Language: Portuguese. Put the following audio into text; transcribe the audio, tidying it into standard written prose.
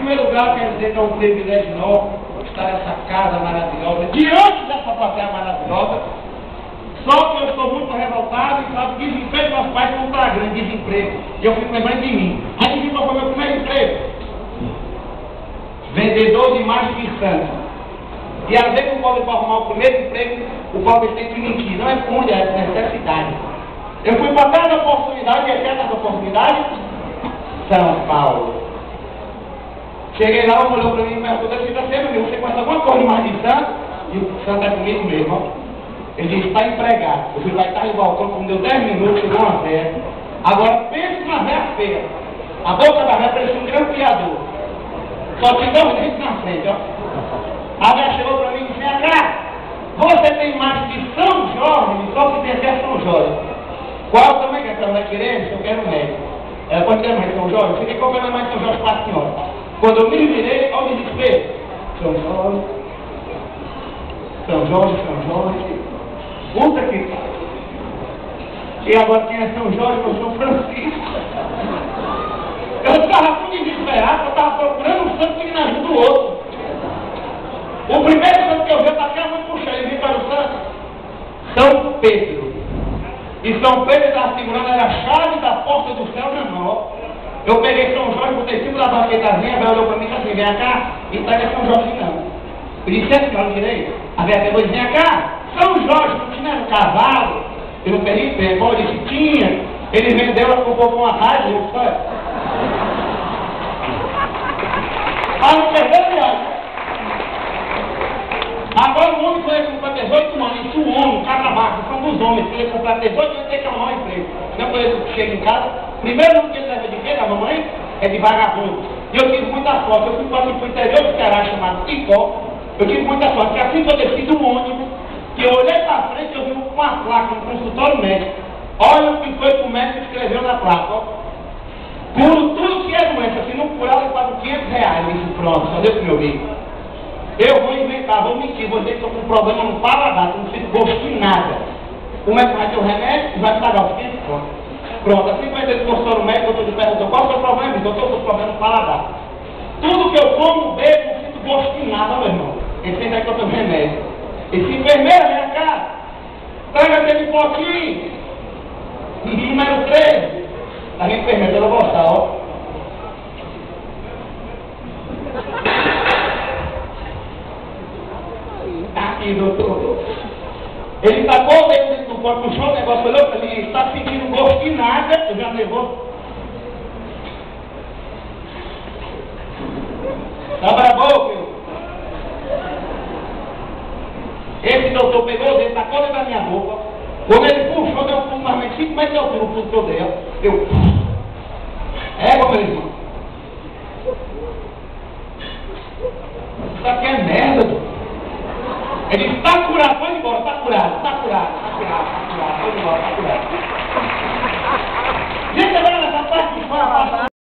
primeiro lugar, quero dizer que é um privilégio enorme estar nessa casa maravilhosa, diante dessa plateia maravilhosa. Só que eu estou muito revoltado e sabe que o desemprego dos meus pais não está grande, desemprego. E eu fico lembrando de mim. Aí vim para o meu primeiro emprego. Vendedor de imagem de santo. E às vezes o pobre para arrumar o primeiro emprego, o pobre tem que mentir. Não é onde, é necessidade. Eu fui para cada oportunidade, e até essa oportunidade, São Paulo. Cheguei lá, o olhou para mim e perguntou, você conhece alguma coisa de mais de santo? E o santo é comigo mesmo, ó. Ele disse, está empregado. Eu fui lá e estava no balcão, como deu 10 minutos, chegou uma véia. Agora, pense numa véia feia. A boca da véia parecia um grampeador. Só tinha 2 dentes na frente, ó. A véia chegou para mim e disse, vem cá, você tem imagem de São Jorge, só que tem até São Jorge. Qual também que a senhora vai querer? Eu quero um médico. Ela pode ter mais de São Jorge? Eu fiquei comprando mais de São Jorge para a senhora. Quando eu me virei, olha o desespero. São Jorge. São Jorge, São Jorge. Puta que pariu. E agora quem é São Jorge, eu sou Francisco. Eu estava muito desesperado, eu estava procurando um santo que me ajuda o outro. O primeiro santo que eu vi, eu passei a mão puxando, ele veio para o santo. São Pedro. E São Pedro estava segurando a chave da porta do céu na mão. Eu peguei São Jorge, botei em cima da baquetazinha, a velha olhou para mim e disse assim, vem cá, e pega São Jorge não. Eu disse, é senhora, tirei. A velha pegou e disse, vem cá, São Jorge, não tinha um cavalo? Eu não perdi tempo, eu disse, tinha. Ele vendeu, ela comprou com uma rádio, eu disse, olha. Ah, não perdeu, viado. Agora o homem foi comprar 18 anos, isso o homem, cada vaca, são dos homens, se ele comprar 18 anos, tem que arrumar um emprego. Não foi ele que chega em casa, primeiro nome que ele leva de quê, da mamãe? É de vagabundo. E eu tive muita sorte, eu fui para o interior do Ceará, chamado Ticó, eu tive muita sorte, porque assim que eu desci do ônibus, que eu olhei para frente, eu vi uma placa no consultório médico. Olha o que foi que o médico escreveu na placa, ó. Curo tudo que é doença, se não curar, eu pago R$500. Eu disse, pronto, só Deus que me ouviu. Eu vou inventar, vou mentir, vou dizer que estou com um problema no paladar, que não sinto gosto de nada. O médico vai ter o remédio e vai me pagar os 500 conto. Pronto, assim que eu entrei no consultório médico, eu estou perguntando qual é o seu problema? Eu estou com problema no paladar. Tudo que eu como, bebo, não sinto gosto de nada, meu irmão. Ele tem que eu tenho remédio. Esse enfermeiro, vem cá, traga aquele potinho, número 13. A enfermeira, eu vou gostar, ó. Aqui, doutor. Ele tacou o dedo dentro do pote, puxou o negócio, olhou para mim, está sentindo gosto de nada, eu já levou. Abra a boca, eu. Esse doutor pegou o dedo, tacou dentro da minha boca. Quando ele puxou, deu um pulo mais ou menos 5 metros de altura, o pulo que eu dei. Eu. Égua, meu irmão. Isso aqui é merda, doutor. Ele disse, está curado, foi embora, está curado, foi embora.